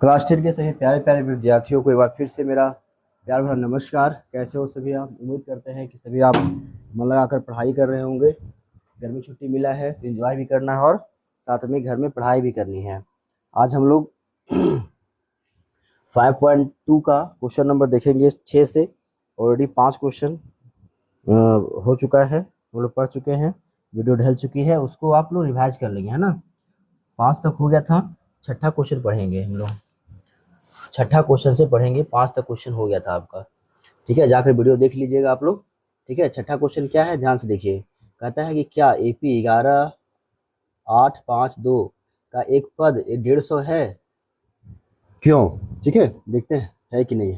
Class 10 के सभी प्यारे प्यारे विद्यार्थियों को एक बार फिर से मेरा प्यार भरा नमस्कार। कैसे हो सभी आप? उम्मीद करते हैं कि सभी आप मन लगाकर पढ़ाई कर रहे होंगे। गर्मी छुट्टी मिला है तो एंजॉय भी करना है और साथ में घर में पढ़ाई भी करनी है। आज हम लोग 5.2 का क्वेश्चन नंबर देखेंगे 6 से। ऑलरेडी 5 क्वेश्चन हो चुका है, हम लोग पढ़ चुके हैं, वीडियो ढल चुकी है, उसको आप लोग रिवाइज कर लेंगे, है ना। 5 तक हो गया था, छठा क्वेश्चन पढ़ेंगे हम लोग। छठा क्वेश्चन से पढ़ेंगे, 5 तक क्वेश्चन हो गया था आपका। ठीक है, जाकर वीडियो देख लीजिएगा आप लोग। ठीक है, छठा क्वेश्चन क्या है, ध्यान से देखिए। कहता है कि क्या AP 11,852 का एक पद 150 है, क्यों? ठीक है, देखते हैं है कि नहीं।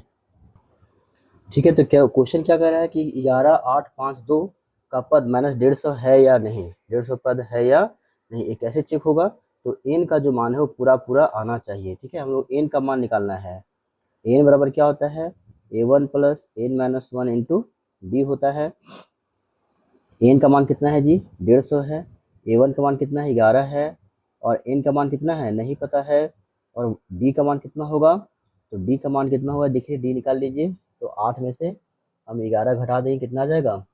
ठीक है, तो क्या क्वेश्चन क्या कह रहा है कि 11,852 का पद -150 है या नहीं, 150 पद है या नहीं। ये कैसे चेक होगा? तो n का जो मान है वो पूरा पूरा आना चाहिए। ठीक है, हम लोग n का मान निकालना है। n बराबर क्या होता है, A1 plus n-1 into D होता है। n का मान कितना है जी, 150 है। A1 का मान कितना है, 11 है। और n का मान कितना है, नहीं पता है। और d का मान कितना होगा, तो d का मान कितना होगा, देखिए d निकाल लीजिए। तो 8 में से हम 11 घटा देंगे, कितना आ जाएगा,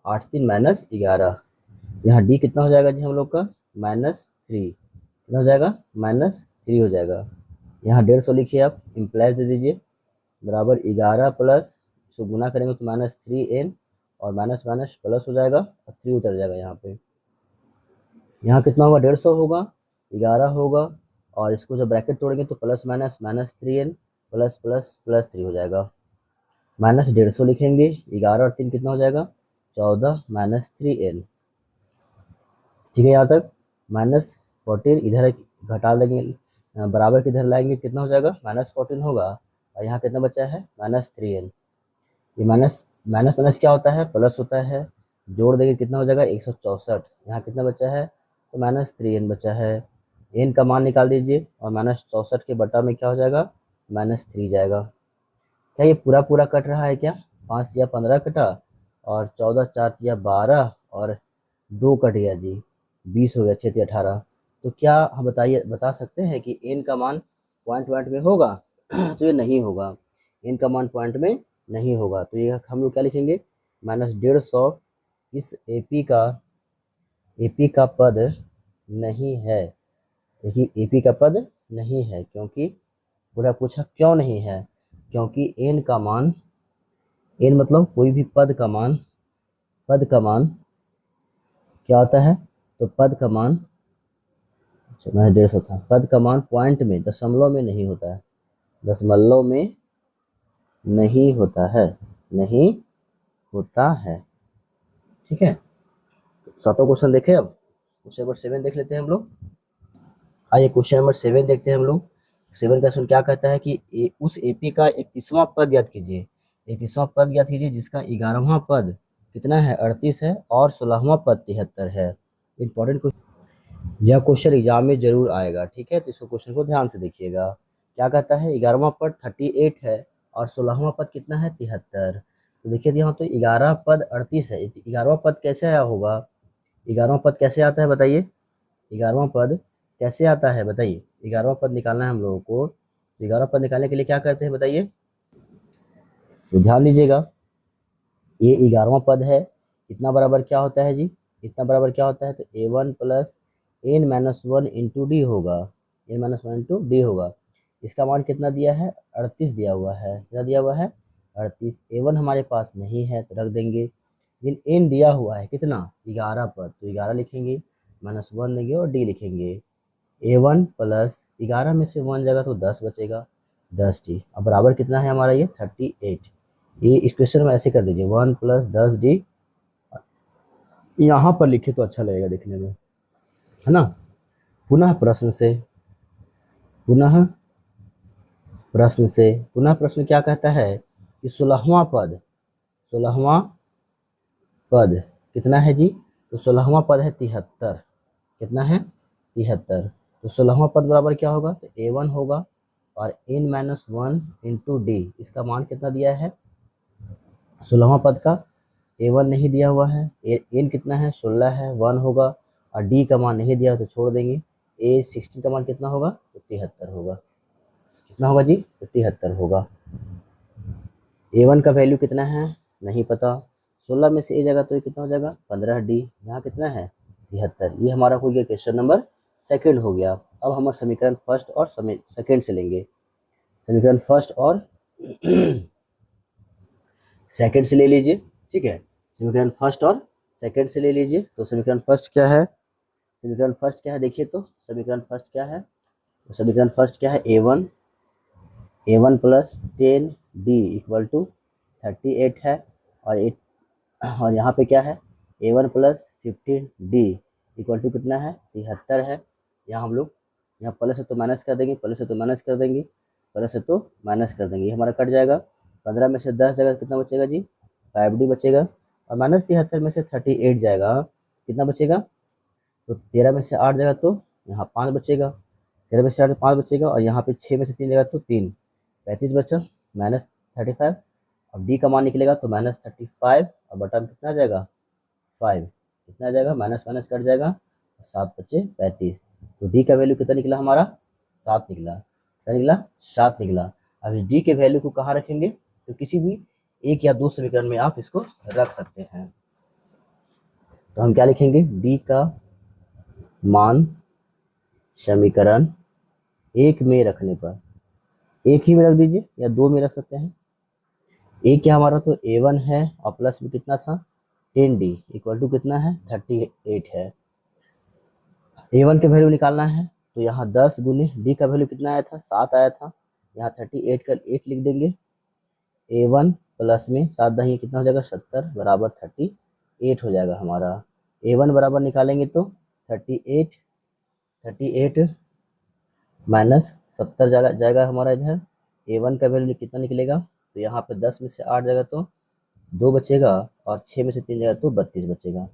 8 3 -11। यहाँ d कितना हो जाएगा जी हम लोग का, -3। कितना हो जाएगा, -3 हो जाएगा। यहाँ 150 लिखिए, आप इम्प्लाइज दे दीजिए, बराबर 11 प्लस, इसको गुना करेंगे तो -3n, और माइनस माइनस प्लस हो जाएगा और 3 उतर जाएगा यहाँ पे। यहाँ कितना होगा, 150 होगा, 11 होगा, और इसको जब ब्रैकेट तोड़ेंगे तो plus minus -3n plus plus plus 3 हो जाएगा। -150 लिखेंगे, 11 और 3 कितना हो जाएगा, 14 -3n। ठीक है, यहाँ तक। -14 इधर घटा देंगे, बराबर किधर लाएंगे, कितना हो जाएगा, -14 होगा। और यहाँ कितना बचा है, -3n। ये माइनस माइनस माइनस क्या होता है, प्लस होता है। जोड़ देंगे कितना हो जाएगा, 164। यहाँ कितना बचा है, तो -3n बचा है। n का मान निकाल दीजिए, और -64 के बटा में क्या हो जाएगा, -3 जाएगा। क्या ये पूरा पूरा कट रहा है क्या, 5 या 15 कटा, और 14 4 या 12, और 2 कट गया जी, 20 हो गया, 6 या 18। तो क्या हम बताइए, बता सकते हैं कि n का मान पॉइंट पॉइंट में होगा? तो ये नहीं होगा, n का मान पॉइंट में नहीं होगा। तो ये हम लोग क्या लिखेंगे, -150 इस AP का पद नहीं है। देखिए AP का पद नहीं है, क्योंकि पूरा पूछा क्यों नहीं है, क्योंकि n का मान, n मतलब कोई भी पद का मान, पद का मान क्या होता है, तो पद का मान, मैं 150 था, पद का मान पॉइंट में, दशमलव में नहीं होता है, दशमलव में नहीं होता है, नहीं होता है। ठीक है, सातों क्वेश्चन देखे। अब क्वेश्चन नंबर 7 देख लेते हैं हम लोग। आइए क्वेश्चन नंबर 7 देखते हैं हम लोग। 7 का क्वेश्चन क्या कहता है कि उस AP का 31वां पद ज्ञात कीजिए। 31वां पद ज्ञात कीजिए जिसका 11वां पद कितना है, 38 है, और 16वां पद 73 है। इंपॉर्टेंट क्वेश्चन, यह क्वेश्चन एग्जाम में जरूर आएगा। ठीक है, तो इसको क्वेश्चन को ध्यान से देखिएगा। क्या कहता है, 11वां पद 38 है, और 16वां पद कितना है, 73। तो देखिए यहाँ तो 11 पद 38 है, 11वां पद कैसे आया होगा, 11वां पद कैसे आता है बताइए, 11वां पद कैसे आता है बताइए। 11वां पद निकालना है हम लोगों को, तो 11वां पद निकालने के लिए क्या करते हैं बताइए, तो ध्यान दीजिएगा। ये 11वां पद है, इतना बराबर क्या होता है जी, इतना बराबर क्या होता है, तो A1 plus n-1 into d होगा, n-1 इंटू डी होगा। इसका मान कितना दिया है, 38 दिया हुआ है, कितना दिया हुआ है, 38। A1 हमारे पास नहीं है तो रख देंगे, लेकिन n दिया हुआ है कितना, 11 पद, तो 11 लिखेंगे, -1 देंगे और d लिखेंगे। A1 प्लस 11 में से 1 जगह तो 10 बचेगा, 10d। अब बराबर कितना है हमारा, ये 38। ये इस क्वेश्चन में ऐसे कर दीजिए, 1 प्लस 10d, यहाँ पर लिखे तो अच्छा लगेगा देखने में, है ना। पुनः प्रश्न से, पुनः प्रश्न से, पुनः प्रश्न क्या कहता है कि 16वां पद, 16वां पद कितना है जी, तो 16वां पद है 73। कितना है, 73। तो 16वां पद बराबर क्या होगा, तो A1 होगा, और n-1 इंटू डी, इसका मान कितना दिया है, 16वां पद का A1 नहीं दिया हुआ है, n कितना है, 16 है, 1 होगा, और d का मान नहीं दिया तो छोड़ देंगे। A16 का मान कितना होगा, तो 73 होगा। कितना होगा जी? 73 होगा। A1 का वैल्यू कितना है नहीं पता, 16 में से ए जाएगा तो ये कितना हो जाएगा 15D। यहाँ कितना है 73। ये हमारा हो गया क्वेश्चन नंबर सेकंड हो गया। अब हम समीकरण फर्स्ट और सेकंड से लेंगे। समीकरण फर्स्ट और सेकंड से ले लीजिए, ठीक है। समीकरण फर्स्ट और सेकंड से ले लीजिए। तो समीकरण फर्स्ट क्या है, समीकरण फर्स्ट क्या है देखिए, तो समीकरण फर्स्ट क्या है, तो समीकरण फर्स्ट क्या है A1 plus 10D equal to 38 है। और और यहाँ पे क्या है A1 plus 15D equal to कितना है 73 है। यहाँ हम लोग यहाँ प्लस है तो माइनस कर देंगे, प्लस है तो माइनस कर देंगे, प्लस है तो माइनस कर देंगे, ये हमारा कट जाएगा। 15 में से 10 जाएगा कितना बचेगा जी 5D बचेगा। और माइनस 73 में से 38 जाएगा कितना बचेगा, तो 13 में से 8 जाएगा तो यहाँ 5 बचेगा, 13 में से 8 5 बचेगा। और यहाँ पे 6 में से 3 जाएगा तो 3, 35 बचा माइनस 35। अब डी का मान निकलेगा तो माइनस 35 और बटा में कितना आ जाएगा 5, कितना आ जाएगा माइनस माइनस कट जाएगा, 7 बचे 35। तो डी का वैल्यू कितना निकला हमारा 7 निकला, कितना निकला 7 निकला। अब इस डी के वैल्यू को कहाँ रखेंगे, तो किसी भी एक या दो समीकरण में आप इसको रख सकते हैं। तो हम क्या लिखेंगे, डी का मान समीकरण एक में रखने पर, एक ही में रख दीजिए या दो में रख सकते हैं। एक क्या हमारा तो A1 है और प्लस में कितना था 10D इक्वल टू कितना है 38 है। A1 के वैल्यू निकालना है तो यहाँ 10 गुने D का वैल्यू कितना आया था 7 आया था, यहाँ 38 का 8 लिख देंगे। A1 प्लस में 7 दही कितना हो जाएगा 70 बराबर 38 हो जाएगा हमारा। A1 बराबर निकालेंगे तो 38 माइनस 70 जाएगा हमारा इधर। A1 का वैल्यू कितना निकलेगा, तो यहाँ पे 10 में से 8 जाएगा तो 2 बचेगा और 6 में से 3 जाएगा तो 32 बचेगा।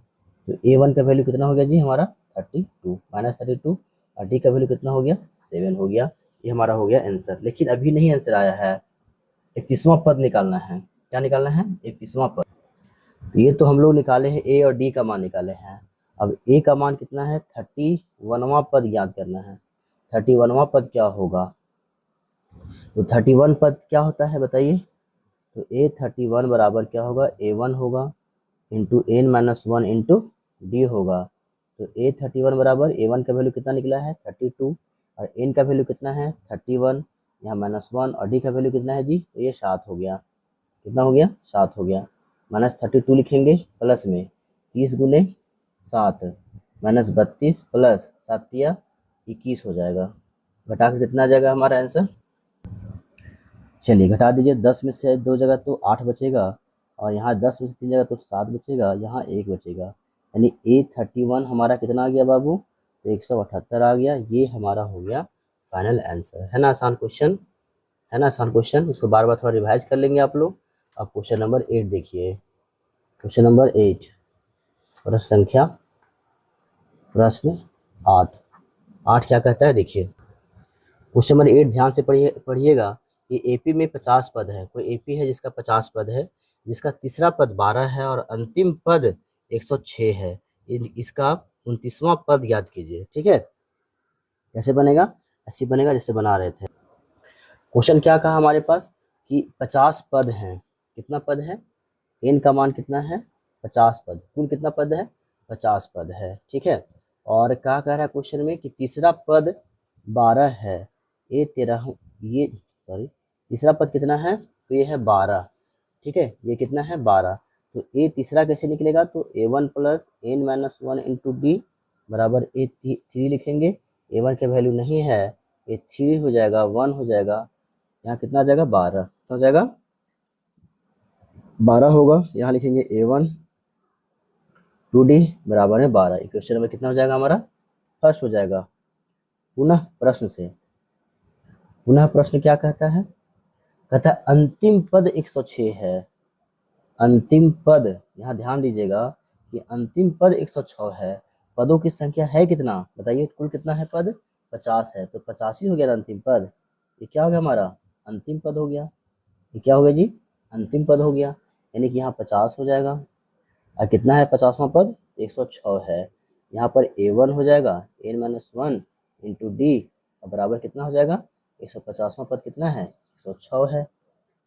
तो A1 का वैल्यू कितना हो गया जी हमारा 32 माइनस 32 और D का वैल्यू कितना हो गया 7 हो गया। ये हमारा हो गया आंसर। लेकिन अभी नहीं आंसर आया है, 31वां पद निकालना है। क्या निकालना है 31वां पद। तो ये तो हम लोग निकाले हैं A और D का मान निकाले हैं। अब A का मान कितना है 31वां पद याद करना है। 31वां पद क्या होगा, तो 31 पद क्या होता है बताइए, तो A31 बराबर क्या होगा A1 होगा into n minus 1 into d होगा। तो A31 बराबर A1 का वैल्यू कितना निकला है 32 और एन का वैल्यू कितना है 31, यहाँ माइनस 1 और डी का वैल्यू कितना है जी, तो ये 7 हो गया। कितना हो गया 7 हो गया। माइनस 32 लिखेंगे प्लस में 30 गुने 7 माइनस 32 प्लस 7 या 21 हो जाएगा। घटा के कितना आ जाएगा हमारा आंसर, चलिए घटा दीजिए। 10 में से 2 जगह तो 8 बचेगा और यहाँ 10 में से 3 जगह तो 7 बचेगा, यहाँ 1 बचेगा। यानी A31 हमारा कितना आ गया बाबू, तो 178 आ गया। ये हमारा हो गया फाइनल आंसर। है ना आसान क्वेश्चन, है ना आसान क्वेश्चन। उसको बार बार थोड़ा रिवाइज कर लेंगे आप लोग। अब क्वेश्चन नंबर 8 देखिए। क्वेश्चन नंबर 8 प्रश्न संख्या प्रश्न 8। 8 क्या कहता है देखिए। क्वेश्चन नंबर 8 ध्यान से पढ़िएगा कि एपी में 50 पद है। कोई एपी है जिसका 50 पद है, जिसका तीसरा पद 12 है और अंतिम पद 106 है। इसका 29वां पद याद कीजिए, ठीक है। कैसे बनेगा, ऐसे बनेगा जैसे बना रहे थे। क्वेश्चन क्या कहा हमारे पास कि 50 पद हैं। कितना पद है, एन का मान कितना है 50 पद, कुल कितना पद है 50 पद है, ठीक है। और क्या कह रहा है क्वेश्चन में कि तीसरा पद 12 है, ये 13 ये सॉरी तीसरा पद कितना है, तो ये है 12, ठीक है। ये कितना है 12। तो ए तीसरा कैसे निकलेगा, तो A1 plus n minus 1 into d बराबर A3 लिखेंगे। A1 के वैल्यू नहीं है, A3 हो जाएगा 1 हो जाएगा। यहाँ कितना आ जाएगा 12, तो हो जाएगा 12 होगा। यहाँ लिखेंगे A1 2D बराबर है 12। क्वेश्चन नंबर कितना हो जाएगा हमारा फर्स्ट हो जाएगा। पुनः प्रश्न से, पुनः प्रश्न क्या कहता है, कहता है अंतिम पद 106 है। अंतिम पद, यहाँ ध्यान दीजिएगा कि अंतिम पद 106 है। पदों की संख्या है कितना बताइए, कुल कितना है पद 50 है, तो 50 ही हो गया ना अंतिम पद। ये क्या हो गया हमारा अंतिम पद हो गया। ये क्या हो गया जी अंतिम पद हो गया, यानी कि यहाँ 50 हो जाएगा। और कितना है 50वां पद 106 है। यहाँ पर A1 हो जाएगा n माइनस 1 इंटू डी बराबर कितना हो जाएगा 150वां पद कितना है, 106 है।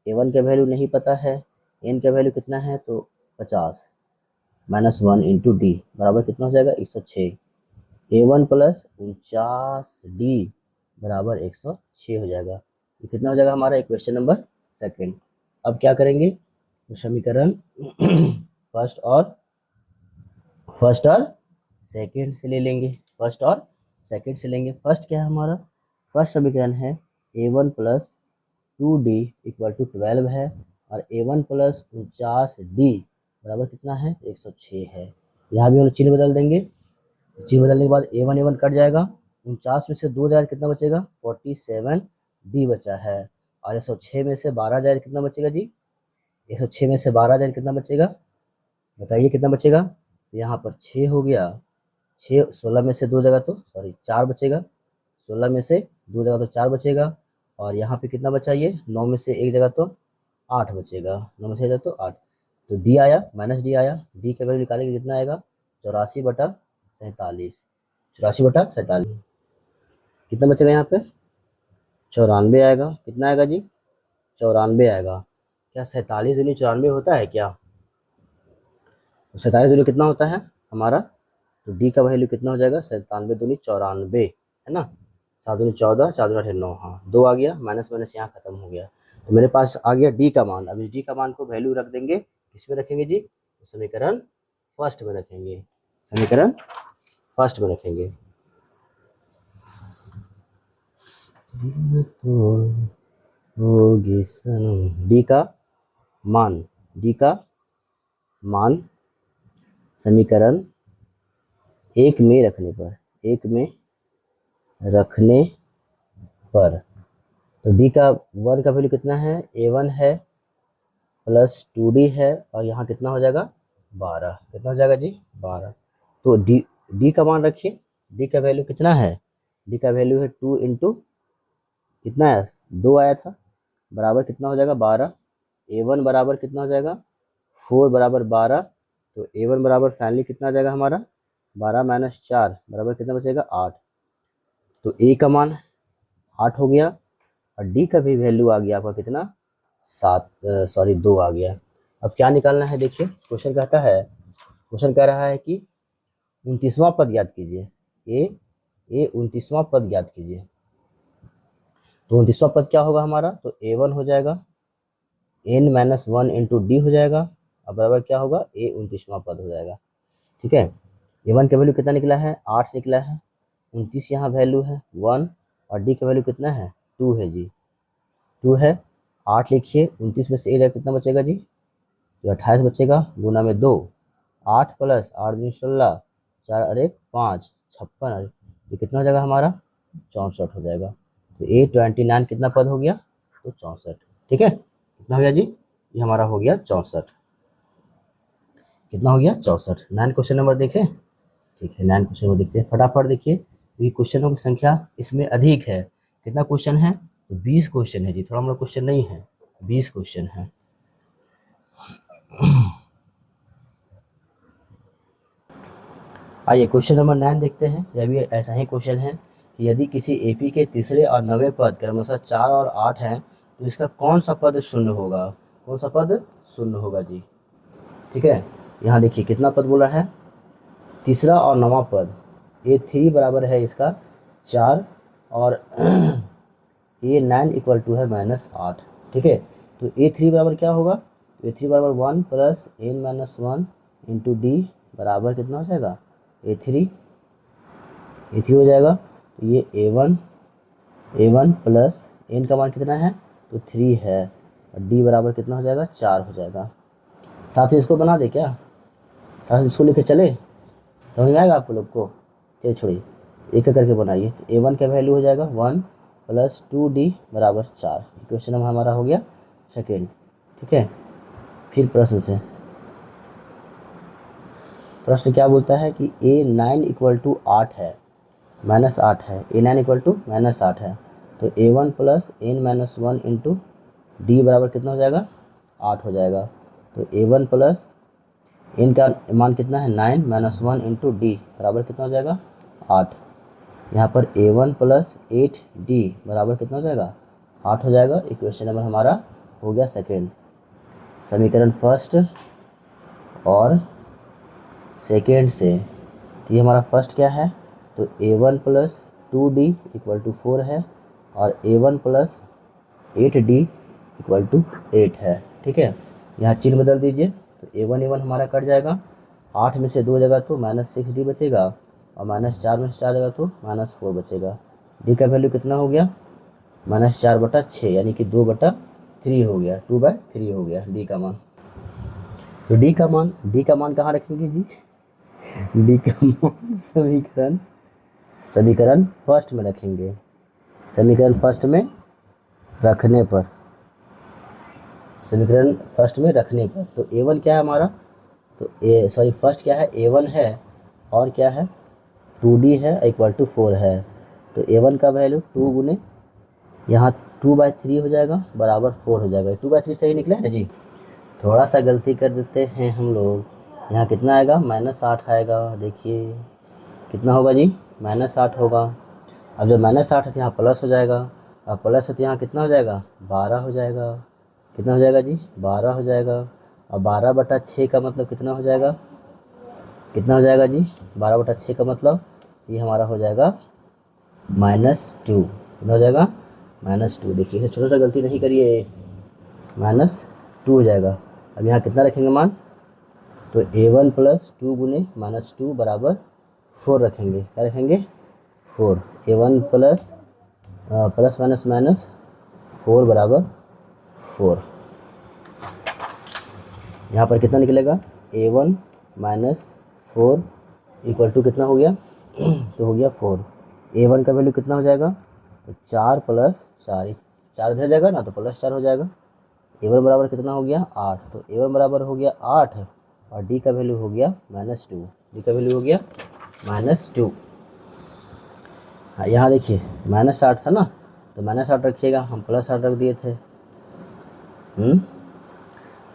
A1 का वैल्यू नहीं पता है, N का वैल्यू कितना है तो 50 -1 इंटू डी बराबर कितना हो जाएगा 106। A1 प्लस 49D बराबर 106 हो जाएगा। ये कितना हो जाएगा हमारा क्वेश्चन नंबर सेकंड। अब क्या करेंगे, तो समीकरण फर्स्ट और सेकंड से ले लेंगे। फर्स्ट और सेकंड से लेंगे। फर्स्ट क्या है हमारा, फर्स्ट समीकरण है A1 plus 2D equal to 12 है और A1 प्लस 49D बराबर कितना है 106 है। यहाँ भी हम चिन्ह बदल देंगे। चिन्ह बदलने के बाद A1 कट जाएगा। 49 में से 2 जाए कितना बचेगा 47D बचा है। और 106 में से 12 जाए कितना बचेगा जी, 106 में से 12 जाए कितना बचेगा, बताइए कितना बचेगा। तो यहाँ पर 6 हो गया। 6 16 में से 2 जगह तो 4 बचेगा। 16 में से 2 जगह तो 4 बचेगा। और यहाँ पे कितना बचा, ये 9 में से 1 जगह तो 8 बचेगा। 9 में से 1 जगह तो 8। तो डी आया, -डी आया। डी का वैल्यू निकालेंगे कितना आएगा 84/47। 84/47 कितना बचेगा यहाँ पे 94 आएगा। कितना आएगा जी 94 आएगा। क्या 47 दूनी 94 होता है क्या, तो 47 दूनी कितना होता है हमारा, तो डी का वैल्यू कितना हो जाएगा 97 दूनी 94 है ना। 7 दूनी 14, 4 दूनी 9, हाँ 2 आ गया। माइनस माइनस यहाँ खत्म हो गया। तो मेरे पास आ गया डी का मान। अब इस डी का मान को वैल्यू रख देंगे, किसमें रखेंगे जी, तो समीकरण फर्स्ट में रखेंगे। समीकरण फर्स्ट में रखेंगे। डी का मान, डी का मान समीकरण एक में रखने पर, एक में रखने पर, तो डी का 1 का वैल्यू कितना है A1 है प्लस 2D है और यहाँ कितना हो जाएगा 12। कितना हो जाएगा जी 12। तो डी का मान रखिए। डी का वैल्यू कितना है, डी का वैल्यू है 2 इंटू कितना है 2 आया था बराबर कितना हो जाएगा 12। A1 बराबर कितना हो जाएगा 4 बराबर 12। तो A1 बराबर फाइनली कितना आ जाएगा हमारा 12 - 4 बराबर कितना बचेगा 8। तो ए का मान 8 हो गया और डी का भी वैल्यू आ गया आपका कितना 2 आ गया। अब क्या निकालना है देखिए, क्वेश्चन कहता है, क्वेश्चन कह रहा है कि 29वां पद ज्ञात कीजिए। ए 29वां पद ज्ञात कीजिए। तो 29वां पद क्या होगा हमारा, तो A1 हो जाएगा N-1 इंटू डी हो जाएगा और बराबर क्या होगा A 29वां पद हो जाएगा। ठीक है। A1 का वैल्यू कितना निकला है 8 निकला है। 29 यहाँ वैल्यू है 1 और डी का वैल्यू कितना है 2 है जी, 2 है। 8 लिखिए, 29 में से 1 कितना बचेगा जी, तो 28 बचेगा। गुना में 2, 8 प्लस 8 दूनी 16, 4 और 1 5, 56। ये कितना हो जाएगा हमारा 64 हो जाएगा। तो A29 कितना पद हो गया तो 64। ठीक है, कितना हो गया जी, ये हमारा हो गया 64। कितना हो गया 64। 9 क्वेश्चन नंबर देखें। ठीक है, 9 क्वेश्चन नंबर देखते हैं फटाफट। देखिए ये क्वेश्चनों की संख्या इसमें अधिक है। कितना क्वेश्चन है, तो 20 क्वेश्चन है जी, थोड़ा मोड़ा क्वेश्चन नहीं है, 20 क्वेश्चन है। आइए क्वेश्चन नंबर 9 देखते हैं। यह भी ऐसा ही क्वेश्चन है कि यदि किसी एपी के तीसरे और 9वें पद क्रमशः 4 और 8 हैं तो इसका कौन सा पद शून्य होगा, कौन सा पद शून्य होगा जी। ठीक है, यहाँ देखिए कितना पद बोला है, तीसरा और 9वां पद। A3 बराबर है इसका 4 और A9 इक्वल टू है -8। ठीक है, तो A3 बराबर क्या होगा, A3 बराबर 1 प्लस N-1 इंटू डी बराबर कितना हो जाएगा A3 हो जाएगा। तो ये A1 प्लस N का मान कितना है तो 3 है और D बराबर कितना हो जाएगा 4 हो जाएगा। साथ ही इसको बना दे क्या, साथ इसको लेके चले, समझ में आएगा आप लोग को। चलिए छोड़िए, एक एक करके बनाइए। तो A1 का वैल्यू हो जाएगा 1 प्लस 2D बराबर 4। क्वेश्चन नंबर हमारा हो गया सेकेंड। ठीक है, फिर प्रश्न से, प्रश्न क्या बोलता है कि A9 इक्वल टू 8 है, -8 है। A9 इक्वल टू -8 है। तो A1 plus N-1 into d बराबर कितना हो जाएगा 8 हो जाएगा। तो A1 प्लस N का मान कितना है 9 - 1 इंटू डी बराबर कितना हो जाएगा 8। यहाँ पर A1 प्लस 8D बराबर कितना हो जाएगा, 8 हो जाएगा। इक्वेशन नंबर हमारा हो गया सेकेंड। समीकरण फर्स्ट और सेकेंड से, तो ये हमारा फर्स्ट क्या है, तो A1 plus 2D equal to 4 है और A1 plus 8D equal to 8 है। ठीक है, यहाँ चिन्ह बदल दीजिए, तो A1 हमारा कट जाएगा, 8 में से 2 जगह तो -6D बचेगा और -4 में से 4 जगह तो -4 बचेगा। D का वैल्यू कितना हो गया, -4/6 यानी कि 2/3 हो गया, 2/3 हो गया D का मान। तो D का मान कहाँ रखेंगे जी, D का मान समीकरण फर्स्ट में रखेंगे। समीकरण फर्स्ट में रखने पर, समीकरण फर्स्ट में रखने पर, तो A1 क्या है हमारा, तो फर्स्ट क्या है, A1 है और क्या है 2D है इक्वल टू 4 है। तो A1 का वैल्यू 2 गुने यहाँ 2/3 हो जाएगा बराबर 4 हो जाएगा। 2/3 सही निकला है ना जी। थोड़ा सा गलती कर देते हैं हम लोग, यहाँ कितना आएगा, -8 आएगा। देखिए कितना होगा जी, -8 होगा। अब जब -8 है तो यहाँ प्लस हो जाएगा, अब प्लस है तो यहाँ कितना हो जाएगा, 12 हो जाएगा। कितना हो जाएगा जी, 12 हो जाएगा। अब 12/6 का मतलब कितना हो जाएगा, कितना हो जाएगा जी, 12/6 का मतलब ये हमारा हो जाएगा -2। कितना हो जाएगा, -2। देखिए इसे छोटा सा गलती नहीं करिए, -2 हो जाएगा। अब यहाँ कितना रखेंगे मान, तो A1 प्लस 2 गुने -2 बराबर 4 रखेंगे। क्या रखेंगे, 4। A1 plus plus minus minus 4 बराबर 4। यहाँ पर कितना निकलेगा, A1 माइनस 4 इक्वल टू कितना हो गया तो हो गया 4। A1 का वैल्यू कितना हो जाएगा, तो 4 प्लस 4, 4 इधर जाएगा ना तो +4 हो जाएगा। A1 बराबर कितना हो गया, 8। तो A1 बराबर हो गया 8 और D का वैल्यू हो गया -2। D का वैल्यू हो गया -2। हाँ यहाँ देखिए -8 था ना, तो -8 रखिएगा, हम +8 रख दिए थे।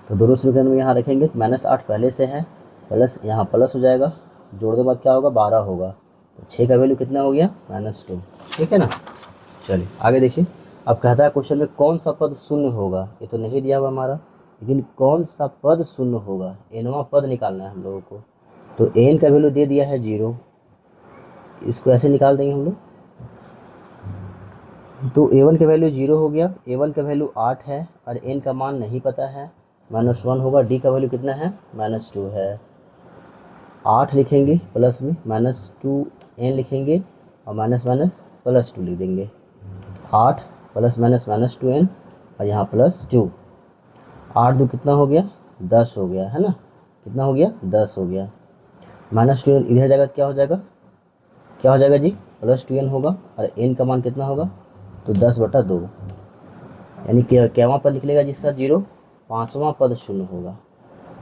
तो दोनों समीकरण में यहाँ रखेंगे, तो -8 पहले से है, प्लस यहाँ प्लस हो जाएगा, जोड़ दे बाद क्या होगा, 12 होगा। तो 6 का वैल्यू कितना हो गया, -2। ठीक है ना। चलिए आगे देखिए, अब कहता है क्वेश्चन में कौन सा पद शून्य होगा। ये तो नहीं दिया हुआ हमारा, लेकिन कौन सा पद शून्य होगा, nवां पद निकालना है हम लोगों को। तो n का वैल्यू दे दिया है 0, इसको ऐसे निकाल देंगे हम लोग। तो A1 का वैल्यू 0 हो गया, A1 का वैल्यू 8 है और n का मान नहीं पता है, -1 होगा। D का वैल्यू कितना है, -2 है। 8 लिखेंगे प्लस में -2n लिखेंगे और माइनस माइनस +2 लिख देंगे। 8 प्लस माइनस -2n और यहाँ +2। 8 2 कितना हो गया, 10 हो गया है ना। कितना हो गया, 10 हो गया। -2n इधर जाएगा तो क्या हो जाएगा, क्या हो जाएगा जी, +2n होगा और n का मान कितना होगा, तो 10/2। यानी कि क्यावां पद निकलेगा जिसका 0, पाँचवां पद शून्य होगा।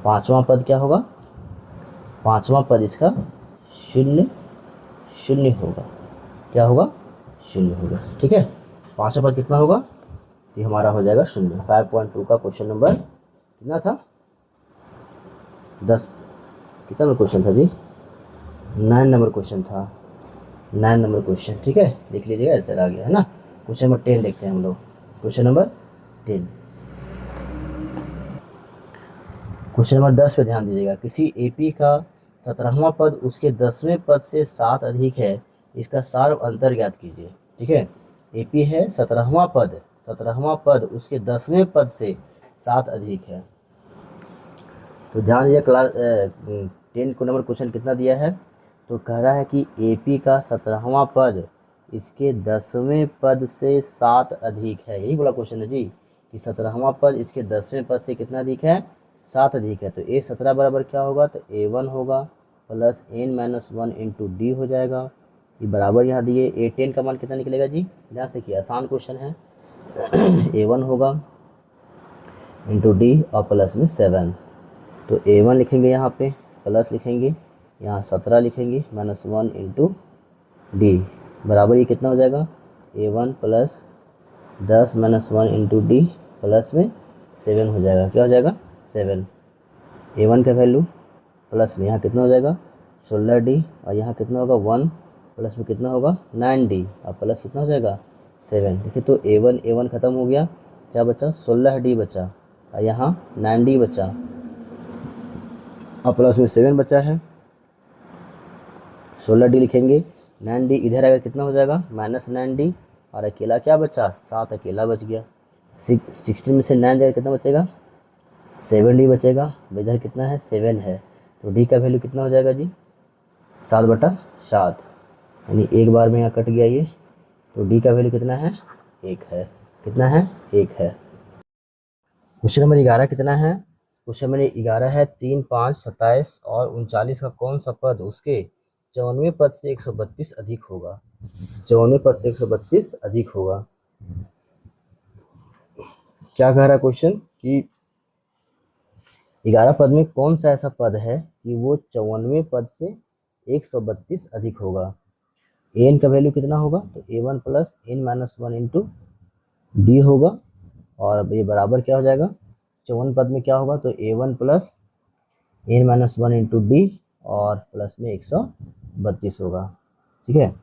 पाँचवां पद क्या होगा, पाँचवां पद इसका शून्य होगा। क्या होगा, शून्य होगा। ठीक है, पाँचवां पद कितना होगा, तो हमारा हो जाएगा 0। 5.2 का क्वेश्चन नंबर कितना था, 10 कितना नंबर क्वेश्चन था जी, 9 नंबर क्वेश्चन था, 9 नंबर क्वेश्चन। ठीक है, देख लीजिएगा, आंसर आ गया है ना। क्वेश्चन नंबर 10 देखते हैं हम लोग। क्वेश्चन नंबर 10, क्वेश्चन नंबर 10 पे ध्यान दीजिएगा। किसी AP का 17वां पद उसके 10वें पद से 7 अधिक है, इसका सार अंतर ज्ञात कीजिए। ठीक है, AP है 17वां पद उसके 10वें पद से 7 अधिक है। तो ध्यान दीजिए, क्लास 10 को नंबर क्वेश्चन कितना दिया है, तो कह रहा है कि AP का 17वां पद इसके 10वें पद से 7 अधिक है। यही बोला क्वेश्चन है जी, कि 17वां पद इसके 10वें पद से कितना अधिक है, 7 अधिक है। तो A17 बराबर क्या होगा, तो A1 होगा प्लस n-1 इंटू D हो जाएगा। ये बराबर यहाँ दिए। A10 का मान कितना निकलेगा जी, ध्यान से देखिए, आसान क्वेश्चन है। A1 होगा इंटू D और प्लस में 7। तो A1 लिखेंगे यहाँ पे, प्लस लिखेंगे, यहाँ 17 लिखेंगे, -1 इंटू D बराबर ये कितना हो जाएगा, A1 plus 10 -1 into D plus में 7 हो जाएगा। क्या हो जाएगा, 7। A1 का वैल्यू प्लस में यहाँ कितना हो जाएगा, 16D और यहाँ कितना होगा 1 प्लस में कितना होगा 9D और प्लस कितना हो जाएगा 7। देखिए तो A1 ख़त्म हो गया, क्या बचा 16D बचा और यहाँ 9D बचा और प्लस में 7 बचा है। 16D लिखेंगे, 9D इधर आएगा कितना हो जाएगा -9D और अकेला क्या बचा 7 अकेला बच गया। 16 में से 9 जाएगा कितना बचेगा 7D बचेगा। इधर कितना है 7 है तो D का वैल्यू कितना हो जाएगा जी 7/7, यानी एक बार में यहाँ कट गया ये, तो D का वैल्यू कितना है 1 है। कितना है 1 है। क्वेश्चन नंबर 11 कितना है, क्वेश्चन नंबर 11 है 3, 5, 27 और 39 का कौन सा पद उसके 54वें पद से 132 अधिक होगा। 54वें पद से 132 अधिक होगा। क्या कह रहा है क्वेश्चन कि 11 पद में कौन सा ऐसा पद है कि वो 54वें पद से 132 अधिक होगा। an का वैल्यू कितना होगा तो a1 plus n-1 into d होगा और अब ये बराबर क्या हो जाएगा 54 पद में क्या होगा तो a1 plus n-1 into D और प्लस में 132 होगा। ठीक है,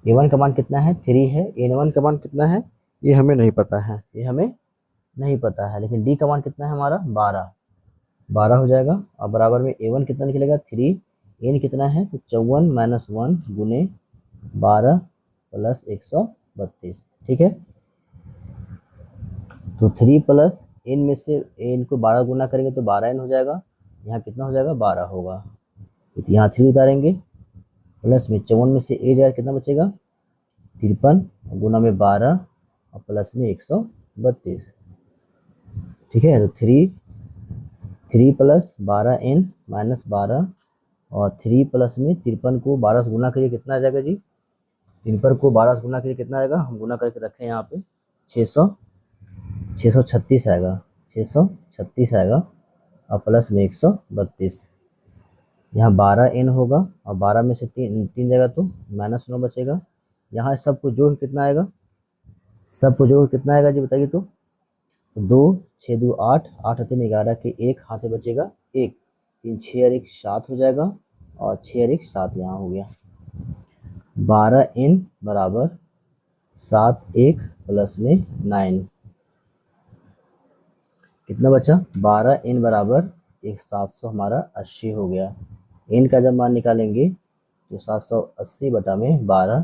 a1 का मान कितना है 3 है, n1 का मान कितना है ये हमें नहीं पता है, ये हमें नहीं पता है, लेकिन d का मान कितना है हमारा 12 हो जाएगा और बराबर में a1 कितना निकलेगा 3, n कितना है तो 54 - 1 गुने 12 प्लस 132। ठीक है, तो 3 प्लस n में से n को 12 गुना करेंगे तो 12n हो जाएगा, यहाँ कितना हो जाएगा 12 होगा, तो यहाँ 3 उतारेंगे प्लस में 54 में से a जाएगा कितना बचेगा 53 गुना में 12 और प्लस में 132। ठीक है, तो 3 प्लस 12n माइनस 12 और 3 प्लस में 53 को 12 से गुना करिए कितना आ जाएगा जी 53 को 12 से गुना करिए कितना आएगा, हम गुना करके रखें यहाँ पे 636 आएगा, 636 आएगा और प्लस में 132। यहाँ 12n होगा और 12 में से 3 जाएगा तो -9 बचेगा। यहाँ सबको जोड़ कितना आएगा, सबको जोड़ कितना आएगा जी बताइए तो 2 6 2 8 8 3 11 के 1 हाथ में बचेगा 1, 3 6 और 1 7 हो जाएगा और 6 और 1 7 यहाँ हो गया। 12n बराबर 7 1 प्लस में 9 कितना बचा 12n बराबर 700 हमारा 80 हो गया। n का जब मान निकालेंगे तो 780 बटा में 12,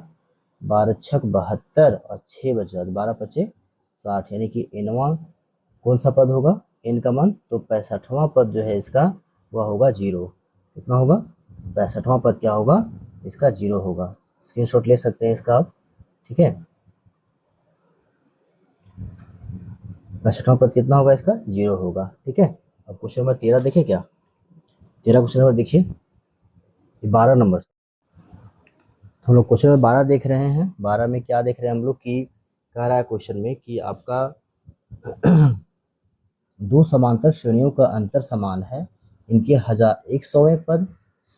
12 छक 72 और 6 बचा 12 पचे 60, यानी कि nवां कौन सा पद होगा n का मान तो 65वां पद जो है इसका वह होगा 0। कितना होगा 65वां पद क्या होगा इसका 0 होगा। स्क्रीनशॉट ले सकते हैं इसका आप। ठीक है, 65वां पद कितना होगा इसका 0 होगा। ठीक है, अब क्वेश्चन नंबर 13 देखिए, क्या 13 क्वेश्चन नंबर देखिए, 12 नंबर तो हम लोग क्वेश्चन नंबर 12 देख रहे हैं। 12 में क्या देख रहे हैं हम लोग कि कह रहा है क्वेश्चन में कि आपका दो समांतर श्रेणियों का अंतर समान है, इनके 100वें पद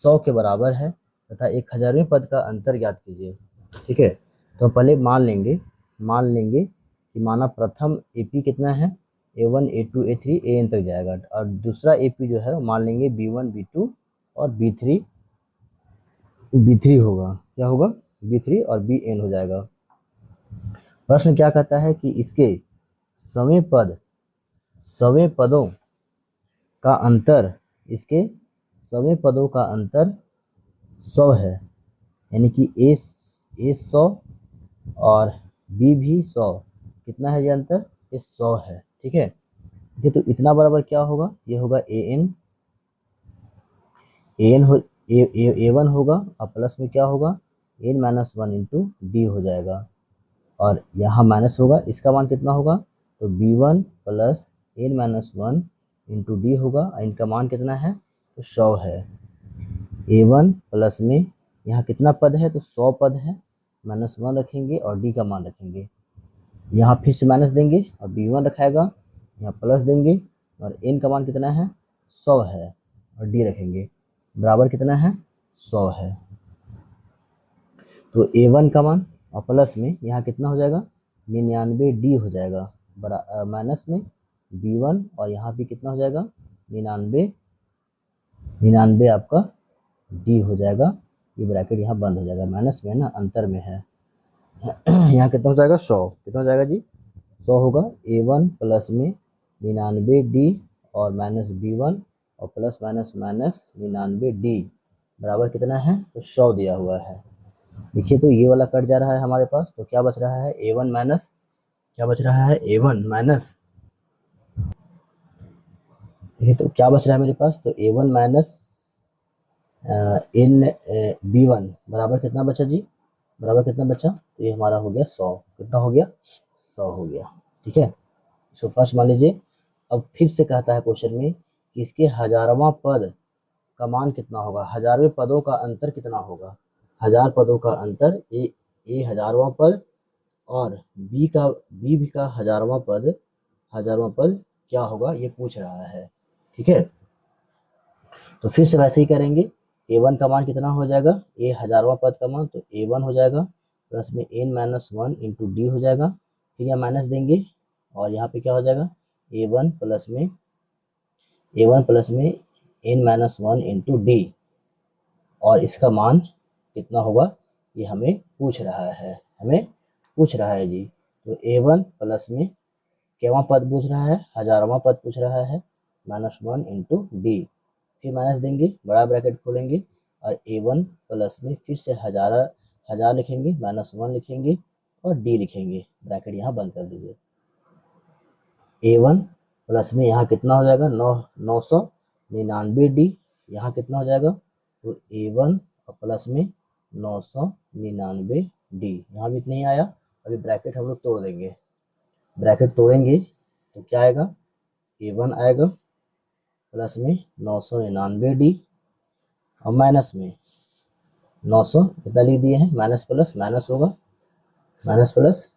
100 के बराबर है तथा 1000वें पद का अंतर ज्ञात कीजिए। ठीक है, तो पहले मान लेंगे कि माना प्रथम AP कितना है A1 A2 A3 AN तक जाएगा और दूसरा AP जो है मान लेंगे B1 B2 और B3 होगा, क्या होगा B3 और BN हो जाएगा। प्रश्न क्या कहता है कि इसके सवें पदों का अंतर, इसके सवें पदों का अंतर 100 है, यानी कि A 100 और B भी 100, कितना है ये अंतर ये 100 है। ठीक है, तो इतना बराबर क्या होगा ये होगा A1 होगा और प्लस में क्या होगा n-1 इंटू डी हो जाएगा और यहाँ माइनस होगा, इसका मान कितना होगा तो B1 plus n-1 into d होगा, इनका मान कितना है तो 100 है। A1 प्लस में यहाँ कितना पद है तो 100 पद है, -1 रखेंगे और डी का मान रखेंगे, यहाँ फिर से माइनस देंगे और B1 रखाएगा, यहाँ प्लस देंगे और n का मान कितना है 100 है और डी रखेंगे, बराबर कितना है 100 है। तो A1 का मान और प्लस में यहाँ कितना हो जाएगा 99D हो जाएगा, माइनस में B1 और यहाँ भी कितना हो जाएगा 99 आपका D हो जाएगा ये ब्रैकेट यहाँ बंद हो जाएगा, माइनस में है ना, अंतर में है। यहाँ कितना हो जाएगा 100, कितना हो जाएगा जी 100 होगा। A1 प्लस में 99D और माइनस B1 और प्लस माइनस माइनस 99D बराबर कितना है, तो 100 दिया हुआ है। देखिए तो ये वाला कट जा रहा है हमारे पास, तो क्या बच रहा है A1 माइनस, क्या बच रहा है A1 माइनस, देखिए तो क्या बच रहा है मेरे पास, तो A1 माइनस इन B1 बराबर कितना बचा जी, बराबर कितना बचा, तो ये हमारा हो गया 100, कितना हो गया 100 हो गया। ठीक है, सो फर्स्ट मान लीजिए, अब फिर से कहता है क्वेश्चन में कि इसके हजारवां पद का मान कितना होगा, हजारवें पदों का अंतर कितना होगा, हजार पदों का अंतर, ए हजारवां पद और बी भी का हजारवां पद क्या होगा, ये पूछ रहा है। ठीक है, तो फिर से वैसे ही करेंगे, A1 का मान कितना हो जाएगा, ए हजारवां पद का मान, तो A1 हो जाएगा प्लस में n माइनस 1 इंटू डी हो जाएगा, फिर यहाँ माइनस देंगे और यहाँ पे क्या हो जाएगा A1 प्लस में n माइनस 1 इंटू डी, और इसका मान कितना होगा, ये हमें पूछ रहा है, जी। तो A1 प्लस में केवां पद पूछ रहा है, हजारवां पद पूछ रहा है, माइनस 1 इंटू डी, फिर माइनस देंगे, बड़ा ब्रैकेट खोलेंगे और A1 प्लस में फिर से हजार लिखेंगे, माइनस 1 लिखेंगे और डी लिखेंगे, ब्रैकेट यहाँ बंद कर दीजिए। A1 प्लस में यहाँ कितना हो जाएगा 999D, यहाँ कितना हो जाएगा, तो A1 और प्लस में 999D, यहाँ भी नहीं आया, अभी ब्रैकेट हम लोग तोड़ देंगे, ब्रैकेट तोड़ेंगे तो क्या आएगा, A1 आएगा प्लस में 999D और माइनस में 900, कितना लिख दिए हैं, माइनस प्लस माइनस होगा, माइनस प्लस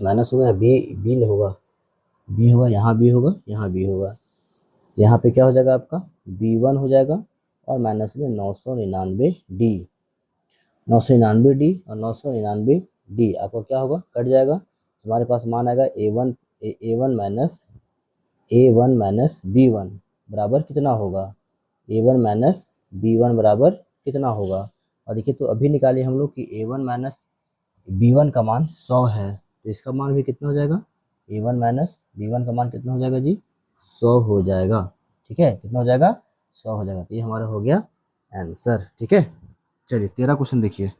माइनस होगा, बी होगा, यहाँ बी होगा, यहाँ पे क्या हो जाएगा आपका B1 हो जाएगा और माइनस में 999D और 999D आपका क्या होगा, कट जाएगा, हमारे पास मान आएगा A1 माइनस B1 बराबर कितना होगा, A1 माइनस B1 बराबर कितना होगा, और देखिए तो अभी निकालिए हम लोग कि A1 माइनस B1 का मान 100 है, तो इसका मान भी कितना हो जाएगा, A1 माइनस B1 का मान कितना हो जाएगा जी 100 हो जाएगा। ठीक है, कितना हो जाएगा 100 हो जाएगा, तो ये हमारा हो गया आंसर। ठीक है, चलिए 13 क्वेश्चन देखिए।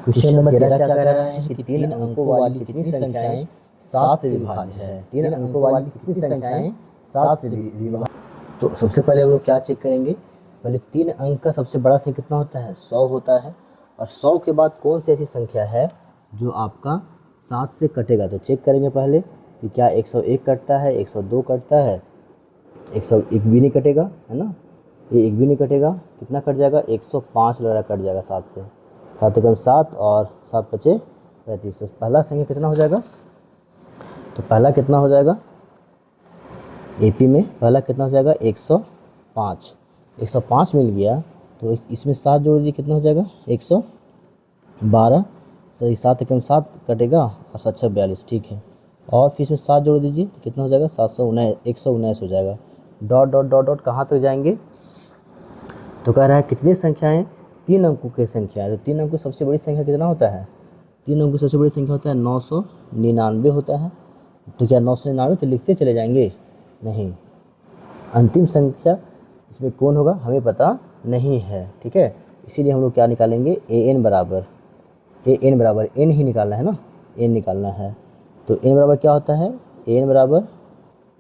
क्वेश्चन नंबर 13 क्या कह रहा है कि 3 अंकों वाली कितनी संख्याएं 7 से विभाज्य है, 3 अंकों वाली कितनी संख्याएं 7 से विभाज्य। तो सबसे पहले हम लोग क्या चेक करेंगे, पहले 3 अंक का सबसे बड़ा संख्या कितना होता है 100 होता है, और 100 के बाद कौन सी ऐसी संख्या है जो आपका 7 से कटेगा, तो चेक करेंगे पहले कि क्या 101 कटता है, 102 कटता है, 101 भी नहीं कटेगा, है ना, ये एक भी नहीं कटेगा, कितना कट जाएगा 105 लड़ा कट जाएगा 7 से, 7 एकम 7 और 7 बचे 35, तो पहला संख्या कितना हो जाएगा, तो पहला कितना हो जाएगा AP में पहला कितना हो जाएगा 105 मिल गया, तो इसमें 7 जोड़ दीजिए, कितना हो जाएगा 112, सही 7 एकम 7 कटेगा और 7 6 42, ठीक है, और फिर इसमें 7 जोड़ दीजिए तो कितना हो जाएगा 119 हो जाएगा, डॉट डॉट डॉट डॉट कहाँ तक जाएंगे, तो कह रहा है कितनी संख्याएं 3 अंकों की संख्या है, तो 3 अंकों सबसे बड़ी संख्या कितना होता है, 3 अंकों सबसे बड़ी संख्या होता है 999 होता है, तो क्या 999 तो लिखते चले जाएंगे, नहीं, अंतिम संख्या इसमें कौन होगा हमें पता नहीं है। ठीक है, इसीलिए हम लोग क्या निकालेंगे AN बराबर n ही निकालना है ना, n निकालना है, तो n बराबर क्या होता है, an बराबर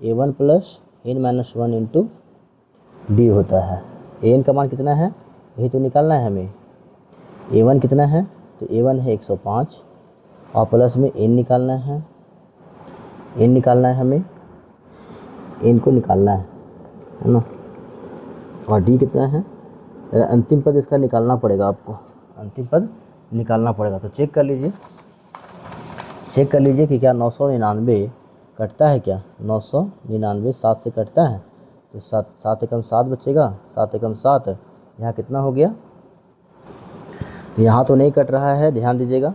A1 plus n minus 1 into D होता है। an का मान कितना है यही तो निकालना है हमें, A1 कितना है, तो A1 है 105 और प्लस में n निकालना है, हमें n को निकालना है ना, और d कितना है, अंतिम पद इसका निकालना पड़ेगा आपको, अंतिम पद निकालना पड़ेगा, तो चेक कर लीजिए कि क्या 999 कटता है, क्या 999 7 से कटता है, तो 7 एकम 7 बचेगा, 7 एकम 7 यहाँ कितना हो गया, तो यहाँ तो नहीं कट रहा है, ध्यान दीजिएगा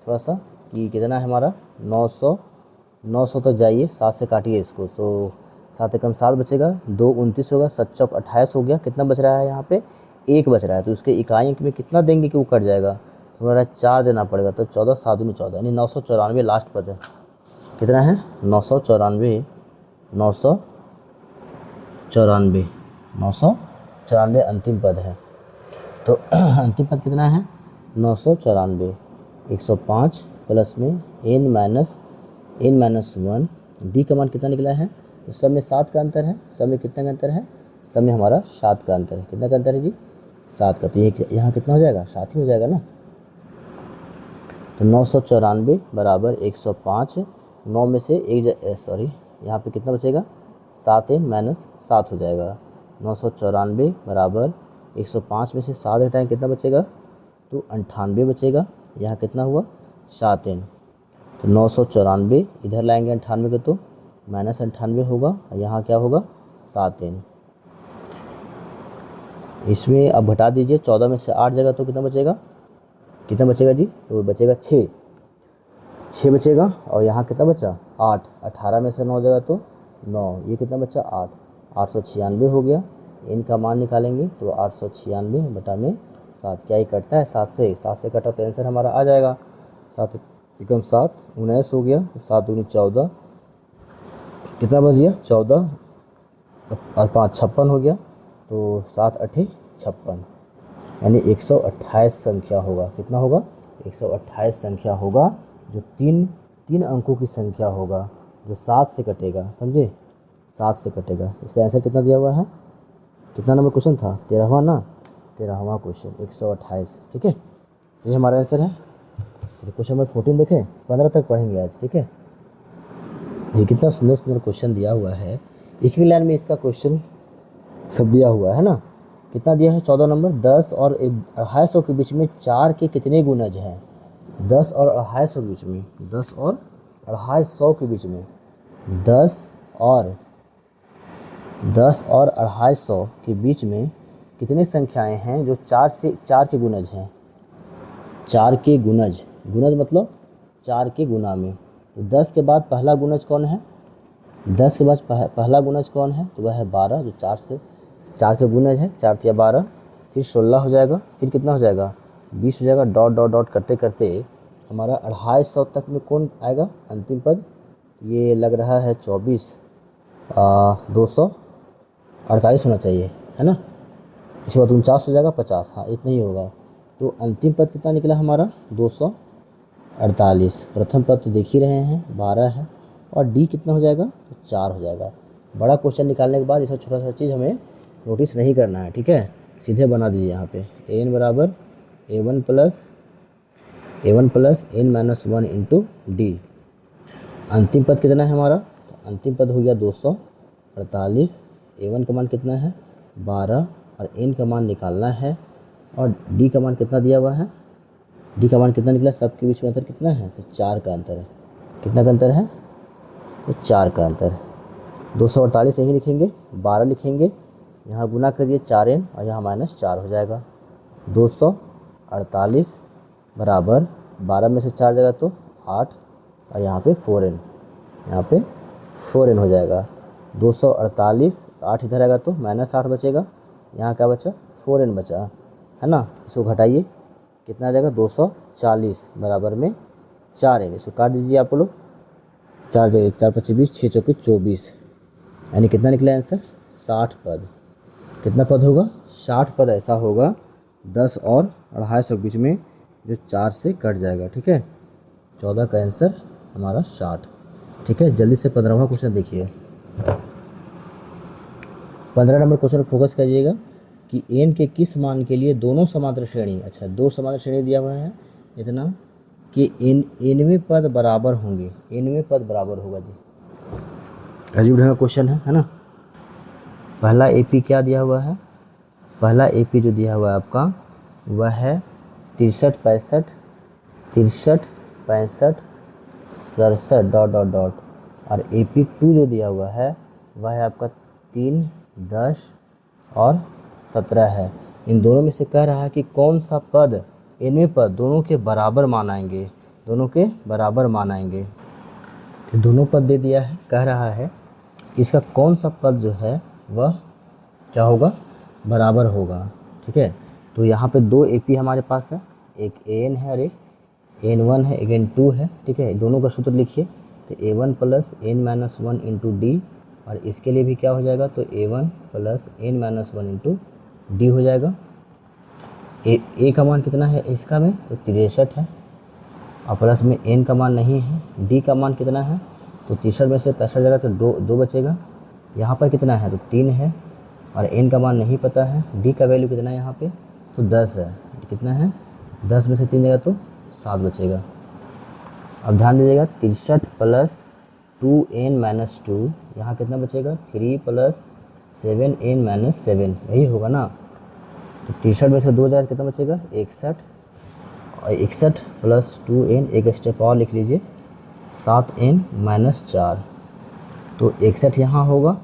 थोड़ा सा कि कितना है हमारा 900 तक जाइए, 7 से काटिए इसको, तो 7 एकम 7 बचेगा, 2 29 होगा, 7 चौक 28 हो गया। कितना बच रहा है यहाँ पे? 1 बच रहा है। तो उसके इकाई अंक में कितना देंगे कि वो कट जाएगा? तो हमारा 4 देना पड़ेगा। तो 14 7 दूनी 14 यानी 994 लास्ट पद है। कितना है? 994 994 अंतिम पद है। तो अंतिम पद कितना है? 994। 105 प्लस में n-1 डी का मान कितना निकला है? तो सब में 7 का अंतर है। सब में कितना का अंतर है? सब में हमारा 7 का अंतर है। कितना का अंतर है जी? 7 का। तो ये यहाँ कितना हो जाएगा? 7 ही हो जाएगा ना। तो 994 बराबर 105। 9 में से यहाँ पे कितना बचेगा? 7n-7 हो जाएगा। 994 बराबर 105 में से 7 घटाएँ कितना बचेगा? तो 98 बचेगा। यहाँ कितना हुआ? 7n। तो 994 इधर लाएंगे 98 को तो -98 होगा और यहाँ क्या होगा? 7n। इसमें अब घटा दीजिए, 14 में से 8 जाएगा तो कितना बचेगा? कितना बचेगा जी? तो बचेगा 6 बचेगा। और यहाँ कितना बचा? 8। 18 में से 9 जाएगा तो 9। ये कितना बचा? 8। 896 हो गया। इनका मान निकालेंगे तो 896 बटा में 7। क्या ये कटता है 7 से? 7 से कटा तो आंसर हमारा आ जाएगा। 7 एकम 7 19 हो गया। 7 दूनी 14। कितना बच गया? 14 और 5 56 हो गया। तो 7 8 56 यानी 128 संख्या होगा। कितना होगा? 128 संख्या होगा, जो तीन अंकों की संख्या होगा, जो 7 से कटेगा। समझे? 7 से कटेगा। इसका आंसर कितना दिया हुआ है? कितना नंबर क्वेश्चन था? 13वां ना? 13वां क्वेश्चन 128। ठीक है, सही हमारा आंसर है। चलिए क्वेश्चन नंबर 14 देखें। 15 तक पढ़ेंगे आज। ठीक है, ये कितना सुंदर सुंदर क्वेश्चन दिया हुआ है। एक ही लाइन में इसका क्वेश्चन सब दिया हुआ है ना। कितना दिया है? 14 नंबर। 10 और 250 के बीच में 4 के कितने गुणज हैं? 10 और 250 के बीच में 10 और 250 के बीच में 10 और 250 के बीच में कितनी संख्याएं हैं जो 4 के गुणज हैं? 4 के गुणज मतलब 4 के गुना में। तो 10 के बाद पहला गुणज कौन है? 10 के बाद पहला गुणज कौन है? तो वह है 12, जो 4 के गुणज है। 4 या 12, फिर 16 हो जाएगा, फिर कितना हो जाएगा? 20 हो जाएगा। डॉट डॉट डॉट करते करते हमारा 250 तक में कौन आएगा अंतिम पद? ये लग रहा है 24 248 होना चाहिए, है ना। इसके बाद 49 हो जाएगा, 50, हाँ इतना ही होगा। तो अंतिम पद कितना निकला हमारा? 248। प्रथम पद तो देख ही रहे हैं 12 है, और डी कितना हो जाएगा? तो 4 हो जाएगा। बड़ा क्वेश्चन निकालने के बाद ये सब छोटा छोटा चीज़ हमें नोटिस नहीं करना है। ठीक है, सीधे बना दीजिए यहाँ पे। an बराबर a1 plus n-1 into D. अंतिम पद कितना है हमारा? तो अंतिम पद हो गया 248। a1 का मान कितना है? 12, और n का मान निकालना है, और d का मान कितना दिया हुआ है? d का मान कितना निकला? सबके बीच में अंतर कितना है? तो 4 का अंतर है। कितना का अंतर है? तो 4 का अंतर है। 248 यहीं लिखेंगे, 12 लिखेंगे, यहाँ गुना करिए 4n और यहाँ -4 हो जाएगा। 248 बराबर 12 में से 4 जाएगा तो 8, और यहाँ पे 4n, यहाँ पे 4n हो जाएगा। 248, 8 इधर आएगा तो -8 बचेगा, यहाँ क्या बचा? 4n बचा, है ना। इसको घटाइए, कितना आ जाएगा? 240 बराबर में 4n। इसको काट दीजिए आप लोग। 4 जगह 4 25 20, 6 चौके 24, यानी कितना निकला आंसर? 60 पद। कितना पद होगा? 60 पद ऐसा होगा 10 और 250 के बीच में, जो 4 से कट जाएगा। ठीक है, 14 का आंसर हमारा 60। ठीक है, जल्दी से 15वां क्वेश्चन देखिए। 15 नंबर क्वेश्चन फोकस करिएगा कि n के किस मान के लिए दोनों समांतर श्रेणी, अच्छा 2 समांतर श्रेणी दिया हुआ है इतना कि nवें पद बराबर होंगे। nवें पद बराबर होगा जी, अजीब ढंग का क्वेश्चन है ना। पहला AP क्या दिया हुआ है? पहला AP जो दिया हुआ है आपका वह है 63 65 67 डॉट डॉट डॉट, और AP2 जो दिया हुआ है वह है आपका 3 10 और 17 है। इन दोनों में से कह रहा है कि कौन सा पद nवें पद दोनों के बराबर मानाएंगे, दोनों के बराबर मानाएंगे। तो दोनों पद दे दिया है, कह रहा है इसका कौन सा पद जो है वह क्या होगा, बराबर होगा। ठीक है, तो यहाँ पे दो ए पी हमारे पास है, एक ए एन है और एक n1 है, एक n2 है। ठीक है, दोनों का सूत्र लिखिए, तो a1 plus n minus one into D, और इसके लिए भी क्या हो जाएगा, तो a1 plus n minus one into D हो जाएगा। ए का मान कितना है इसका में, तो 63 है, और प्लस में n का मान नहीं है। डी का मान कितना है, तो 63 में से 65 जाएगा तो दो बचेगा। यहाँ पर कितना है, तो 3 है, और n का मान नहीं पता है। डी का वैल्यू कितना है यहाँ पे, तो 10 है। कितना है, 10 में से 3 जाएगा तो 7 बचेगा। अब ध्यान दीजिएगा, 63 प्लस 2n माइनस 2, यहाँ कितना बचेगा, 3 प्लस 7n माइनस 7, यही होगा ना। तो 63 में से 2 जाएगा कितना बचेगा, 61, और 61 प्लस 2n, एक स्टेप और लिख लीजिए, 7n माइनस 4, तो 61 यहाँ होगा,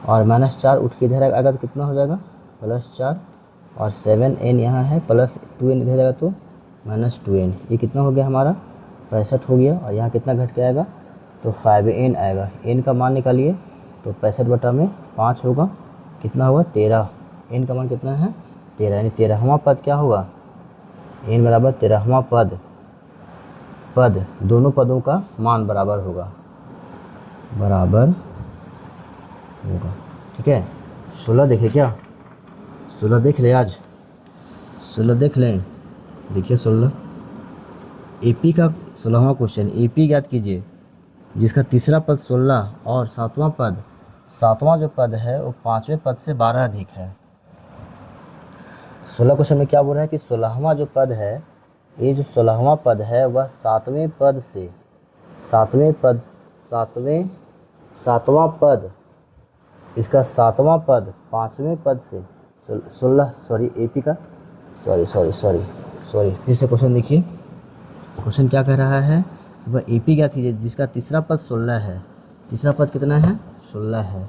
और माइनस 4 उठ के इधर आएगा तो कितना हो जाएगा, प्लस 4, और 7n यहाँ है, प्लस 2n इधर जाएगा तो माइनस 2n, ये कितना हो गया हमारा, 65 हो गया। और यहाँ कितना घट के आएगा, तो 5n आएगा। n का मान निकालिए, तो 65 बटा में 5 होगा, कितना होगा, 13। n का मान कितना है, 13, यानी 13वां पद क्या होगा, n बराबर 13वां पद दोनों पदों का मान बराबर होगा। ठीक है, 16 देखे क्या, 16 देख ले, आज 16 देख लें। देखिए 16 एपी का 16वां क्वेश्चन, एपी ज्ञात कीजिए जिसका तीसरा पद 16 और सातवां जो पद है वो 5वें पद से 12 अधिक है। 16 क्वेश्चन में क्या बोल रहा है कि 16वां जो पद है, ये जो 16वां पद है वह सातवां पद, इसका सातवां पद 5वें पद से 16, सॉरी एपी का, सॉरी फिर से क्वेश्चन देखिए। क्वेश्चन क्या कह रहा है, वह एपी ज्ञात कीजिए जिसका तीसरा पद 16 है। तीसरा पद कितना है, 16 है,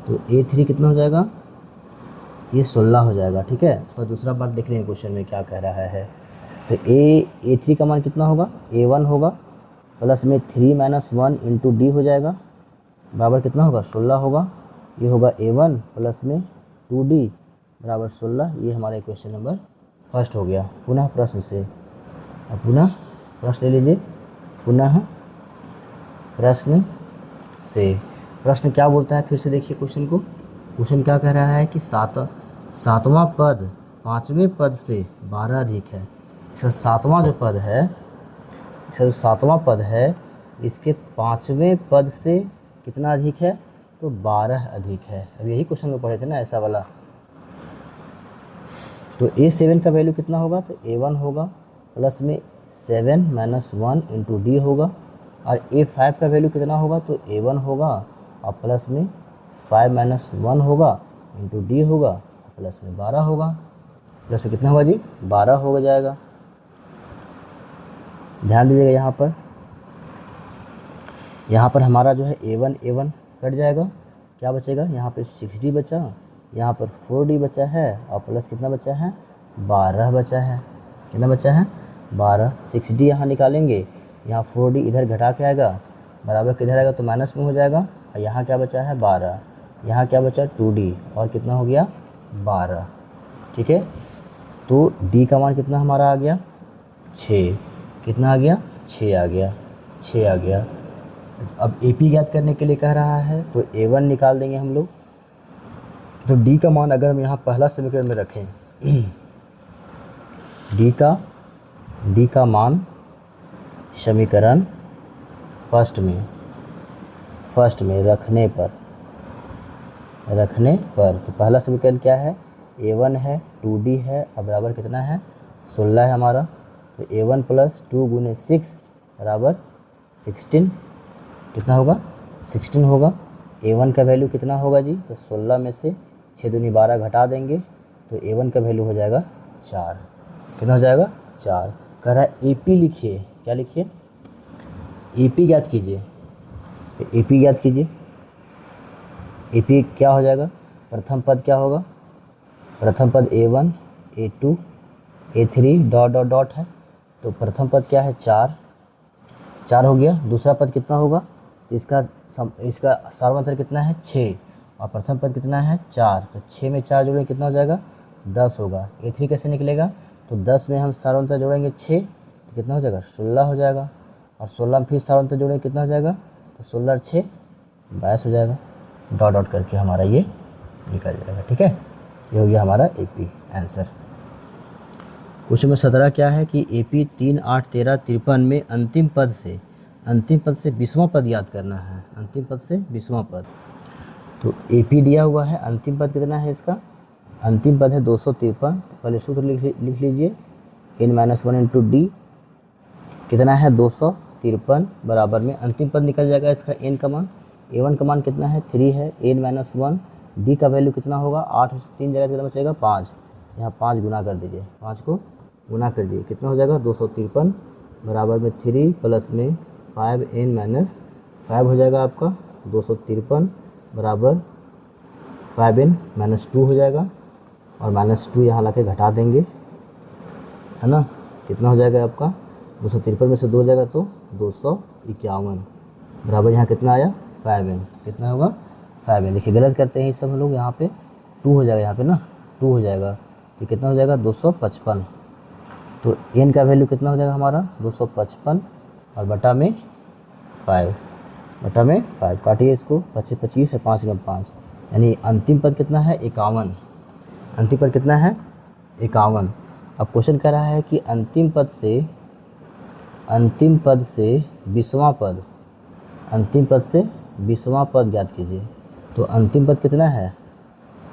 तो A3 कितना हो जाएगा, ये 16 हो जाएगा। ठीक है, तो दूसरा बात देख रहे हैं क्वेश्चन में क्या कह रहा है, तो A3 का मान कितना होगा, A1 होगा, प्लस में 3 माइनस 1 इंटू डी हो जाएगा, बराबर कितना होगा, 16 होगा। ये होगा A1 प्लस में 2D बराबर 16। ये हमारा क्वेश्चन नंबर फर्स्ट हो गया। पुनः प्रश्न से, अब पुनः प्रश्न ले लीजिए, पुनः प्रश्न से। प्रश्न क्या बोलता है, फिर से देखिए क्वेश्चन को। क्वेश्चन क्या कह रहा है कि सातवां पद 5वें पद से 12 अधिक है। इसका सातवां जो पद है, इसका जो सातवां पद है, इसके 5वें पद से कितना अधिक है, तो 12 अधिक है। अब यही क्वेश्चन में पढ़े थे ना, ऐसा वाला। तो A7 का वैल्यू कितना होगा, तो A1 होगा, प्लस में 7 माइनस 1 इंटू डी होगा, और A5 का वैल्यू कितना होगा, तो A1 होगा, और प्लस में 5 माइनस 1 होगा इंटू डी होगा, प्लस में 12 होगा। प्लस में कितना होगा जी, 12 हो जाएगा। ध्यान दीजिएगा यहाँ पर हमारा जो है A1 कट जाएगा, क्या बचेगा, यहाँ पर 6D बचा, यहाँ पर 4D बचा है, और प्लस कितना बचा है, 12 बचा है। कितना बचा है, 12। 6D यहाँ निकालेंगे, यहाँ 4D इधर घटा के आएगा, बराबर किधर आएगा, तो माइनस में हो जाएगा, और यहाँ क्या बचा है, 12। यहाँ क्या बचा, 2D, और कितना हो गया, 12। ठीक है, तो D का मान कितना हमारा आ गया, 6। कितना आ गया, 6 आ गया। अब AP ज्ञात करने के लिए कह रहा है, तो A1 निकाल देंगे हम लोग। तो D का मान अगर हम यहाँ पहला समीकरण में रखें, D का मान समीकरण फर्स्ट में रखने पर तो पहला समीकरण क्या है, A1 है, 2D है, अब बराबर कितना है, 16 है हमारा। तो A1 प्लस 2 गुने 6 बराबर 16, कितना होगा, 16 होगा। A1 का वैल्यू कितना होगा जी, तो 16 में से 6 दूनी 12 घटा देंगे, तो A1 का वैल्यू हो जाएगा 4। कितना हो जाएगा, 4। कह रहा है AP लिखिए, क्या लिखिए, AP ज्ञात कीजिए। AP ज्ञात कीजिए, AP क्या हो जाएगा, प्रथम पद क्या होगा, प्रथम पद A1 A2 A3 dot dot dot है, तो प्रथम पद क्या है, 4 हो गया। दूसरा पद कितना होगा, तो इसका सर्वांतर कितना है 6 और प्रथम पद कितना है 4, तो 6 में 4 जोड़ेंगे कितना हो जाएगा 10 होगा। A3 कैसे निकलेगा, तो 10 में हम सर्वांतर जोड़ेंगे 6 तो कितना हो जाएगा 16 हो जाएगा, और 16 में फिर सर्वांतर जोड़ेंगे कितना हो जाएगा, तो 16 और 6 22 हो जाएगा। डॉट डॉट करके हमारा ये निकल जाएगा। ठीक है, ये हो गया हमारा AP आंसर। क्वेश्चन नंबर 17 क्या है कि AP 3, 8, 13, 53 में अंतिम पद से 20वां पद याद करना है। अंतिम पद से 20वां पद, तो AP दिया हुआ है, अंतिम पद कितना है इसका, अंतिम पद है 253। पहले सूत्र लिख लीजिए, n-1 इंटू डी कितना है 253 बराबर में अंतिम पद निकल जाएगा इसका n का मान, A1 का मान कितना है 3 है, n-1 d का वैल्यू कितना होगा 8 में से 3 जगह कितना बचेगा 5, यहाँ 5 गुना कर दीजिए, 5 को गुना कर दीजिए कितना हो जाएगा 253 बराबर में 3 प्लस में 5n-5 हो जाएगा आपका 253 बराबर 5n-2 हो जाएगा, और -2 यहाँ ला के घटा देंगे है ना, कितना हो जाएगा आपका 253 में से 2 हो जाएगा तो 251 बराबर यहाँ कितना आया 5n, कितना होगा 5n। देखिए गलत करते हैं ये सब हम लोग, यहाँ पे 2 हो जाएगा, यहाँ पे ना 2 हो जाएगा, तो कितना हो जाएगा 255, तो n का वैल्यू कितना हो जाएगा हमारा 255 और बटा में 5 काटिए इसको, 25 25 है 5 × 5 यानी अंतिम पद कितना है 51, अंतिम पद कितना है 51। अब क्वेश्चन कह रहा है कि अंतिम पद से 20वां पद, अंतिम पद से 20वां पद ज्ञात कीजिए। तो अंतिम पद कितना है,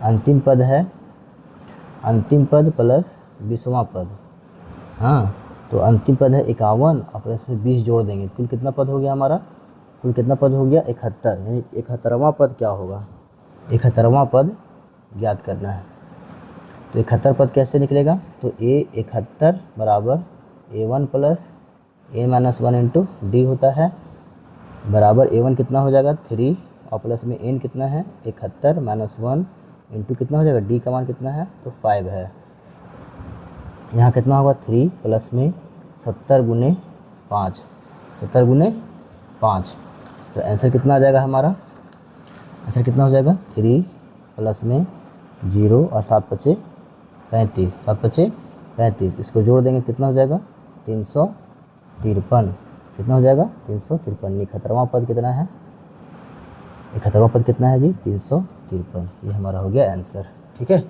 अंतिम पद है अंतिम पद प्लस 20वां पद, हाँ तो अंतिम पद है 51 और प्लस में 20 जोड़ देंगे, कुल कितना पद हो गया हमारा, कुल कितना पद हो गया 71, यानी 71वां पद क्या होगा, 71वां पद ज्ञात करना है। तो 71 पद कैसे निकलेगा, तो A71 बराबर A1 plus n-1 into D होता है बराबर A1 कितना हो जाएगा 3 और प्लस में n कितना है 71 -1 इंटू कितना हो जाएगा d का मान कितना है तो 5 है, यहाँ कितना होगा 3 प्लस में 70 × 5, 70 × 5, तो आंसर कितना आ जाएगा हमारा, आंसर कितना हो जाएगा 3 प्लस में 0 और 7 × 5 = 35, 7 × 5 = 35, इसको जोड़ देंगे कितना हो जाएगा 353, कितना हो जाएगा 353। 71वां पद कितना है, 71वां पद कितना है जी 353, ये हमारा हो गया आंसर। ठीक है,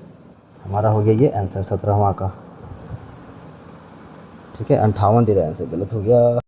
हमारा हो गया ये आंसर 17वां का। ठीक है, 58 दे रहा है आंसर, गलत हो गया।